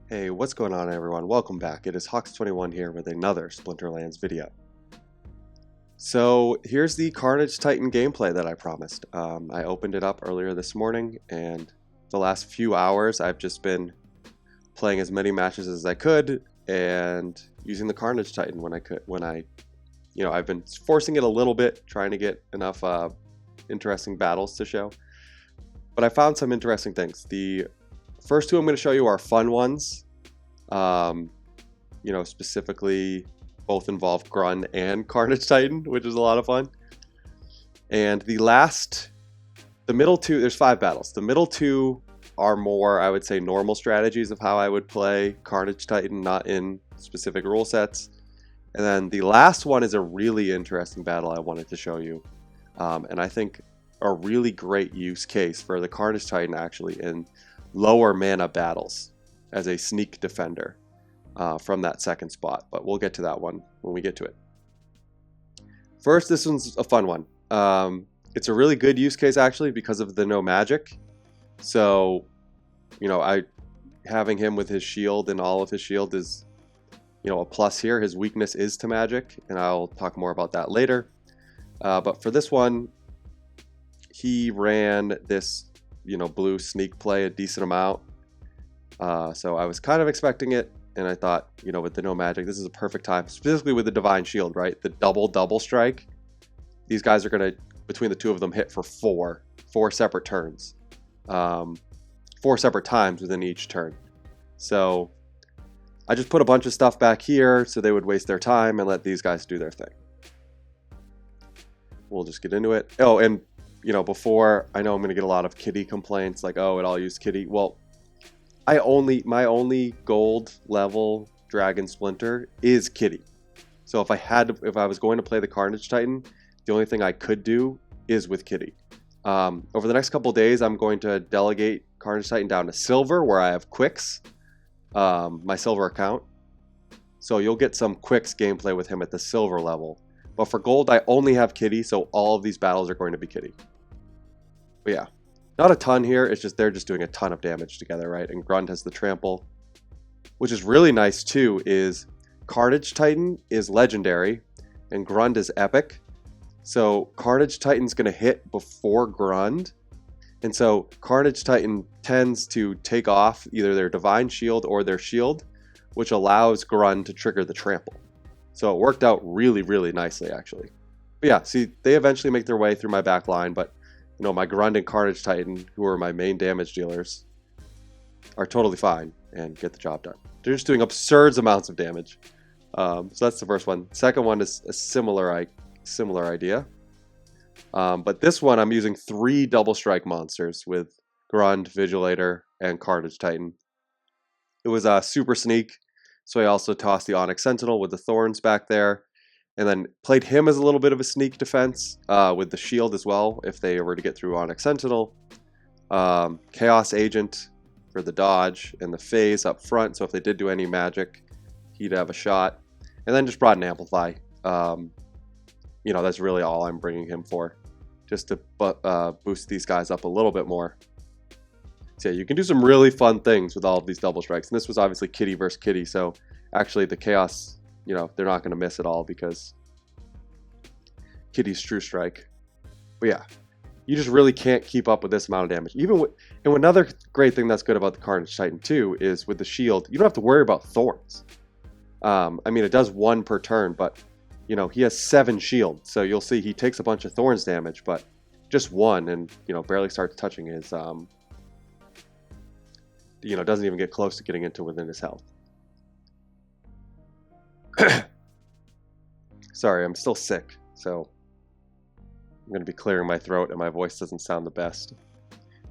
Hey, what's going on everyone? Welcome back. It is Hawks21 here with another Splinterlands video. So here's the Carnage Titan gameplay that I promised. I opened it up earlier this morning, and the last few hours I've just been playing as many matches as I could and using the Carnage Titan when I could. I've been forcing it a little bit, trying to get enough interesting battles to show. But I found some interesting things. The first two I'm going to show you are fun ones. Specifically both involve Grund and Carnage Titan, which is a lot of fun. And the middle two, there's 5 battles. The middle two are more, I would say, normal strategies of how I would play Carnage Titan, not in specific rule sets. And then the last one is a really interesting battle I wanted to show you. And I think a really great use case for the Carnage Titan actually in lower mana battles as a sneak defender from that second spot, but we'll get to that one when we get to it. First, this one's a fun one. It's a really good use case actually because of the no magic. So, having him with his shield and all of his shield is, a plus here. His weakness is to magic, and I'll talk more about that later. But for this one, he ran this, blue sneak play a decent amount. So I was kind of expecting it, and I thought, with the no magic, this is a perfect time, specifically with the Divine Shield, right? The double strike. These guys are going to, between the two of them, hit for four separate turns. 4 separate times within each turn. So I just put a bunch of stuff back here so they would waste their time and let these guys do their thing. We'll just get into it. Oh, and, before, I know I'm going to get a lot of kitty complaints, like, oh, it all used kitty. Well, my only gold level Dragon Splinter is Kitty. So if I was going to play the Carnage Titan, the only thing I could do is with Kitty. Over the next couple of days, I'm going to delegate Carnage Titan down to Silver, where I have Quicks, my Silver account. So you'll get some Quicks gameplay with him at the Silver level. But for Gold, I only have Kitty, so all of these battles are going to be Kitty. But yeah. Not a ton here, it's just they're just doing a ton of damage together, right? And Grund has the trample. Which is really nice too, is Carnage Titan is legendary and Grund is epic. So Carnage Titan's going to hit before Grund. And so Carnage Titan tends to take off either their Divine Shield or their shield, which allows Grund to trigger the trample. So it worked out really, really nicely actually. But yeah, see, they eventually make their way through my back line, but my Grund and Carnage Titan, who are my main damage dealers, are totally fine and get the job done. They're just doing absurd amounts of damage. So that's the first one. Second one is a similar idea. But this one, I'm using 3 double strike monsters with Grund, Vigilator, and Carnage Titan. It was a super sneak, so I also tossed the Onyx Sentinel with the thorns back there. And then played him as a little bit of a sneak defense with the shield as well, if they were to get through Onyx Sentinel. Chaos Agent for the dodge and the phase up front, so if they did do any magic, he'd have a shot. And then just brought an Amplify. That's really all I'm bringing him for, just to boost these guys up a little bit more. So yeah, you can do some really fun things with all of these double strikes. And this was obviously Kitty versus Kitty, so actually the Chaos... they're not going to miss it all because Kitty's True Strike. But yeah, you just really can't keep up with this amount of damage. And another great thing that's good about the Carnage Titan too is with the shield, you don't have to worry about thorns. It does 1 per turn, but he has 7 shield, so you'll see he takes a bunch of thorns damage, but just 1, and barely starts touching his. Doesn't even get close to getting into within his health. Sorry, I'm still sick, so I'm going to be clearing my throat and my voice doesn't sound the best.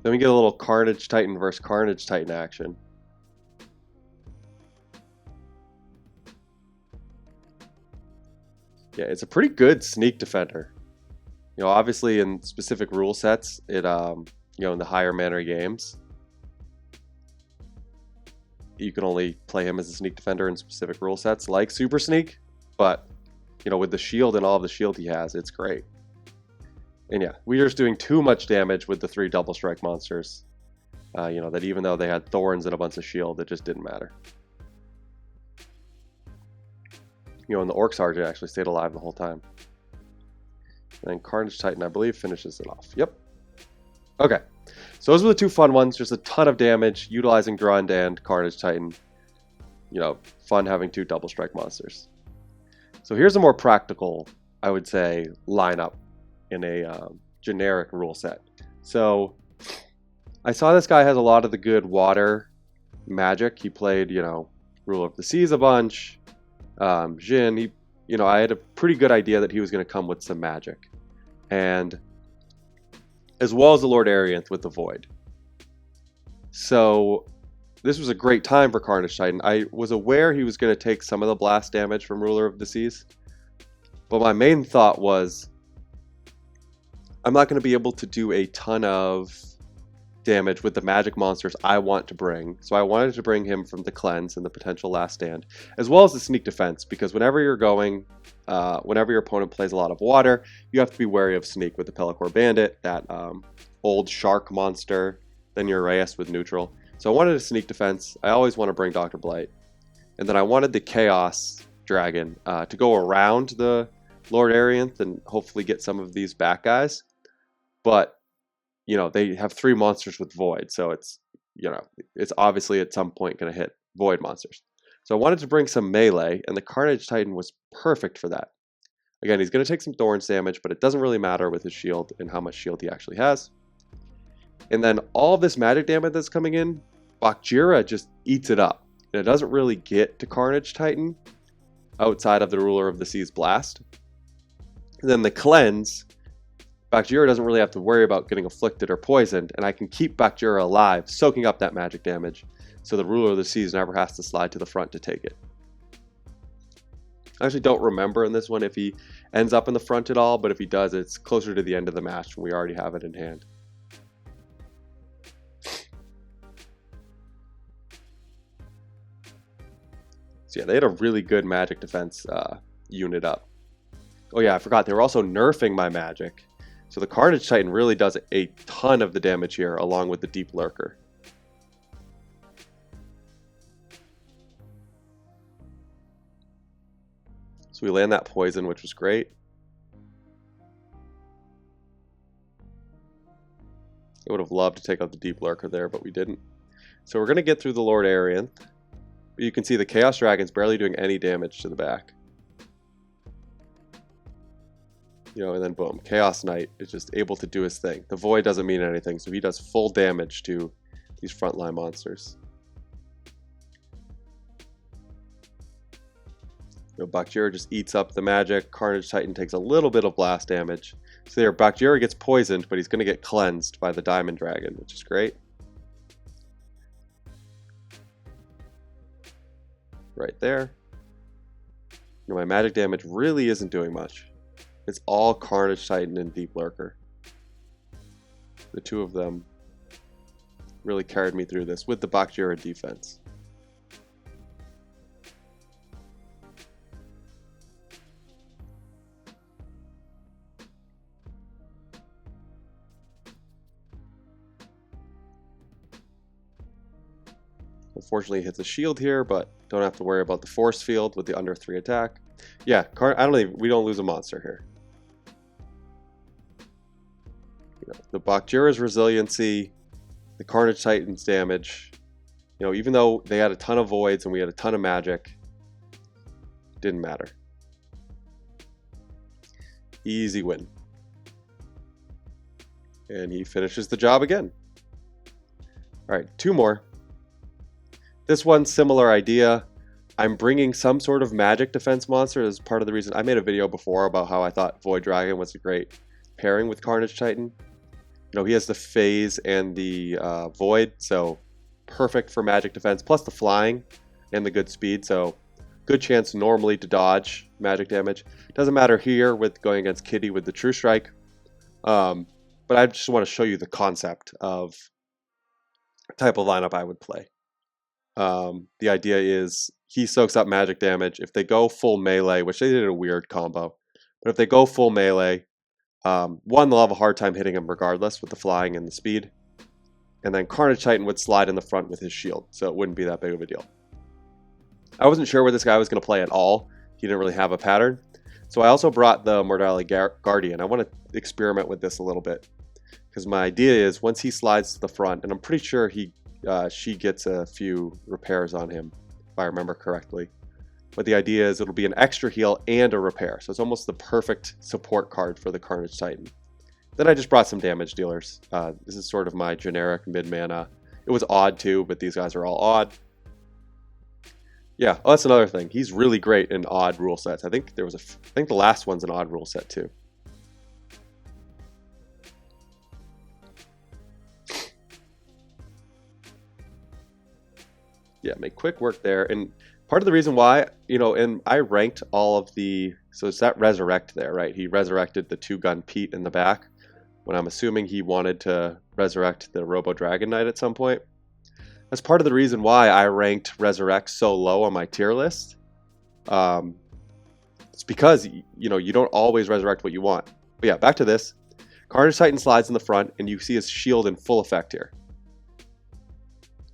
Then we get a little Carnage Titan versus Carnage Titan action. Yeah, it's a pretty good sneak defender. Obviously in specific rule sets, it in the higher mana games, you can only play him as a sneak defender in specific rule sets like Super Sneak, but with the shield and all of the shield he has, it's great. And yeah, we're just doing too much damage with the 3 double strike monsters. You know, that even though they had thorns and a bunch of shield, it just didn't matter. You know, and the Orc Sergeant actually stayed alive the whole time. And then Carnage Titan, I believe, finishes it off. Yep. Okay. So those were the two fun ones. Just a ton of damage, utilizing Drund and Carnage Titan. You know, fun having two double strike monsters. So here's a more practical, I would say, lineup in a generic rule set. So I saw this guy has a lot of the good water magic. He played, you know, Ruler of the Seas a bunch. Jin, he, you know, I had a pretty good idea that he was going to come with some magic. And as well as the Lord Arianth with the Void. So this was a great time for Carnage Titan. I was aware he was going to take some of the blast damage from Ruler of the Seas. But my main thought was, I'm not going to be able to do a ton of damage with the magic monsters I want to bring. So I wanted to bring him from the cleanse and the potential last stand, as well as the sneak defense, because whenever you're going, whenever your opponent plays a lot of water, you have to be wary of sneak with the Pelacor Bandit, that old shark monster, then your Reyes with neutral. So I wanted a sneak defense. I always want to bring Dr. Blight. And then I wanted the Chaos Dragon to go around the Lord Arianth and hopefully get some of these back guys. But you know, they have 3 monsters with Void, so it's, you know, it's obviously at some point going to hit Void monsters. So I wanted to bring some melee, and the Carnage Titan was perfect for that. Again, he's going to take some Thorns damage, but it doesn't really matter with his shield and how much shield he actually has. And then all of this magic damage that's coming in, Bakjira just eats it up. And it doesn't really get to Carnage Titan outside of the Ruler of the Seas Blast. And then the Cleanse, Bakjira doesn't really have to worry about getting afflicted or poisoned, and I can keep Bakjira alive, soaking up that magic damage, so the Ruler of the Seas never has to slide to the front to take it. I actually don't remember in this one if he ends up in the front at all, but if he does, it's closer to the end of the match when we already have it in hand. So yeah, they had a really good magic defense unit up. Oh yeah, I forgot, they were also nerfing my magic. So the Carnage Titan really does a ton of the damage here, along with the Deep Lurker. So we land that poison, which was great. I would have loved to take out the Deep Lurker there, but we didn't. So we're going to get through the Lord Arianth. You can see the Chaos Dragon's barely doing any damage to the back. You know, and then boom, Chaos Knight is just able to do his thing. The Void doesn't mean anything, so he does full damage to these frontline monsters. You know, Bakjira just eats up the magic. Carnage Titan takes a little bit of blast damage. So there, Bakjira gets poisoned, but he's going to get cleansed by the Diamond Dragon, which is great. Right there. You know, my magic damage really isn't doing much. It's all Carnage Titan and Deep Lurker. The two of them really carried me through this with the Bakjira defense. Unfortunately, it hits a shield here, but don't have to worry about the force field with the under 3 attack. Yeah, we don't lose a monster here. You know, the Bakjira's resiliency, the Carnage Titan's damage. You know, even though they had a ton of voids and we had a ton of magic, didn't matter. Easy win. And he finishes the job again. All right, 2 more. This one, similar idea. I'm bringing some sort of magic defense monster as part of the reason. I made a video before about how I thought Void Dragon was a great pairing with Carnage Titan. You know, he has the phase and the Void, so perfect for magic defense, plus the flying and the good speed, so good chance normally to dodge magic damage. Doesn't matter here with going against Kitty with the True Strike, but I just want to show you the concept of the type of lineup I would play. The idea is he soaks up magic damage. If they go full melee, which they did a weird combo, but if they go full melee, one, they'll have a hard time hitting him regardless with the flying and the speed. and then Carnage Titan would slide in the front with his shield, so it wouldn't be that big of a deal. I wasn't sure where this guy was going to play at all. He didn't really have a pattern. So I also brought the Mortality Guardian. I want to experiment with this a little bit, because my idea is once he slides to the front, and I'm pretty sure she gets a few repairs on him, if I remember correctly. But the idea is it'll be an extra heal and a repair. So it's almost the perfect support card for the Carnage Titan. Then I just brought some damage dealers. This is sort of my generic mid-mana. It was odd too, but these guys are all odd. Yeah, oh, that's another thing. He's really great in odd rule sets. I think the last one's an odd rule set too. Yeah, make quick work there. And part of the reason why, and I ranked all of so it's that resurrect there, right? He resurrected the 2-gun Pete in the back, when I'm assuming he wanted to resurrect the Robo Dragon Knight at some point. That's part of the reason why I ranked resurrect so low on my tier list. It's because, you don't always resurrect what you want. But yeah, back to this. Carnage Titan slides in the front, and you see his shield in full effect here.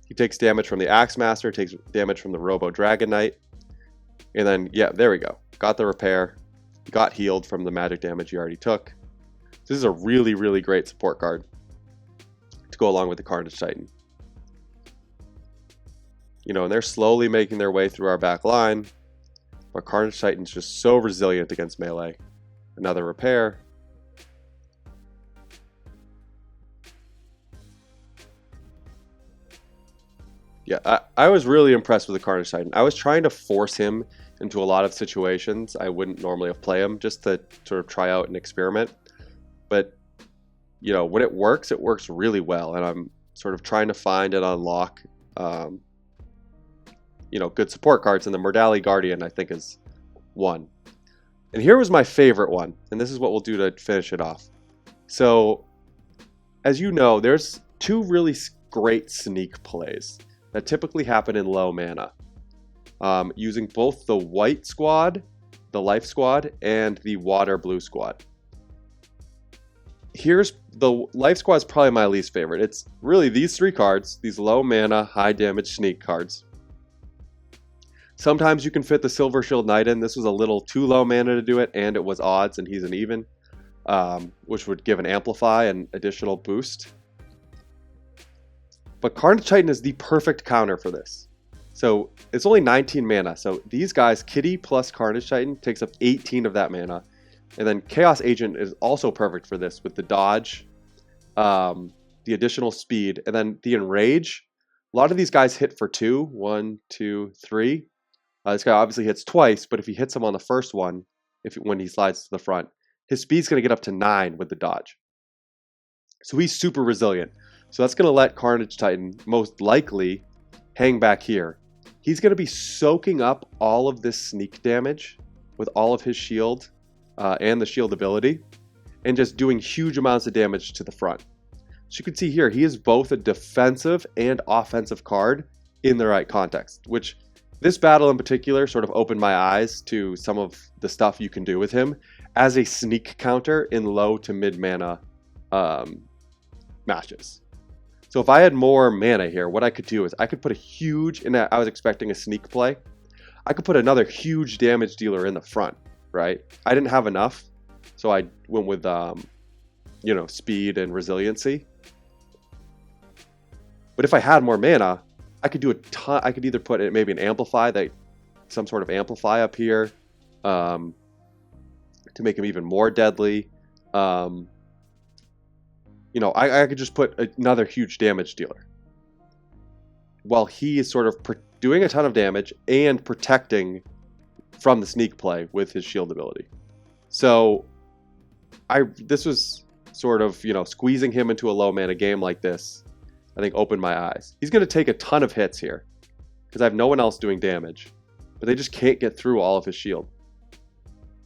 He takes damage from the Axe Master, takes damage from the Robo Dragon Knight. And then, yeah, there we go. Got the repair. Got healed from the magic damage he already took. This is a really, really great support card to go along with the Carnage Titan. And they're slowly making their way through our back line. But Carnage Titan's just so resilient against melee. Another repair. Yeah, I was really impressed with the Carnage Titan. I was trying to force him into a lot of situations I wouldn't normally have played him, just to sort of try out and experiment. But, when it works really well. And I'm sort of trying to find and unlock, good support cards. And the Mortality Guardian, I think, is one. And here was my favorite one. And this is what we'll do to finish it off. So, as you know, there's two really great sneak plays that typically happen in low mana, using both the white squad, the life squad, and the water blue squad. Here's the life squad is probably my least favorite. It's really these 3 cards, these low mana, high damage sneak cards. Sometimes you can fit the Silver Shield Knight in. This was a little too low mana to do it, and it was odds, and he's an even, which would give an amplify and additional boost. But Carnage Titan is the perfect counter for this. So it's only 19 mana. So these guys, Kitty plus Carnage Titan, takes up 18 of that mana. And then Chaos Agent is also perfect for this with the dodge, the additional speed, and then the Enrage. A lot of these guys hit for 2. 1, 2, 3. This guy obviously hits twice, but if he hits him on the first one, when he slides to the front, his speed's going to get up to 9 with the dodge. So he's super resilient. So that's going to let Carnage Titan most likely hang back here. He's going to be soaking up all of this sneak damage with all of his shield and the shield ability, and just doing huge amounts of damage to the front. So you can see here, he is both a defensive and offensive card in the right context, which this battle in particular sort of opened my eyes to some of the stuff you can do with him as a sneak counter in low to mid mana matches. So if I had more mana here, what I could do is I could put a huge, and I was expecting a sneak play, I could put another huge damage dealer in the front, right? I didn't have enough, so I went with, speed and resiliency. But if I had more mana, I could do a ton. I could either put maybe an amplify, some sort of amplify up here, to make him even more deadly. I could just put another huge damage dealer while he is sort of doing a ton of damage and protecting from the sneak play with his shield ability. So this was sort of, squeezing him into a low mana game like this, I think opened my eyes. He's going to take a ton of hits here because I have no one else doing damage, but they just can't get through all of his shield.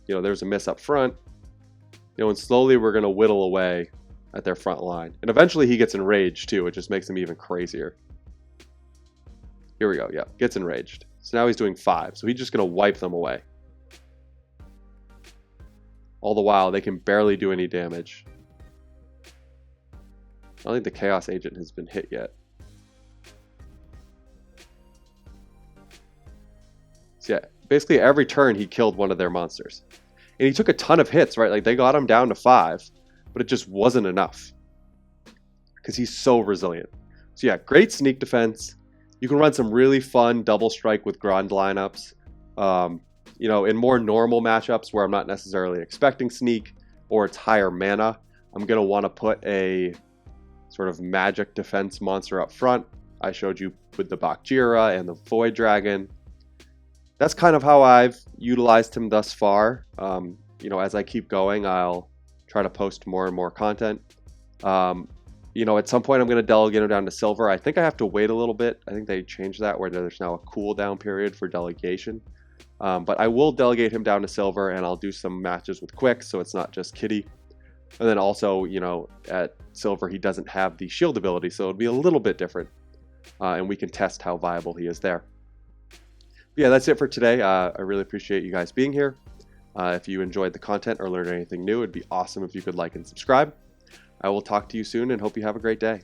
There's a miss up front, and slowly we're going to whittle away at their front line. And eventually he gets enraged too. It just makes him even crazier. Here we go. Yeah, gets enraged. So now he's doing 5. So he's just going to wipe them away. All the while, they can barely do any damage. I don't think the Chaos Agent has been hit yet. So yeah, basically every turn he killed one of their monsters. And he took a ton of hits, right? Like they got him down to 5, but it just wasn't enough. Because he's so resilient. So yeah, great sneak defense. You can run some really fun double strike with Grand lineups. You know, in more normal matchups where I'm not necessarily expecting sneak or it's higher mana, I'm going to want to put a sort of magic defense monster up front. I showed you with the Bakjira and the Void Dragon. That's kind of how I've utilized him thus far. You know, as I keep going, I'll try to post more and more content. You know, at some point I'm going to delegate him down to silver. I think I have to wait a little bit. I think they changed that where there's now a cooldown period for delegation. But I will delegate him down to silver, and I'll do some matches with Quick, so it's not just Kitty. And then also, you know, at silver he doesn't have the shield ability, so it'll be a little bit different. And we can test how viable he is there. But yeah, that's it for today. I really appreciate you guys being here. If you enjoyed the content or learned anything new, it'd be awesome if you could like and subscribe. I will talk to you soon and hope you have a great day.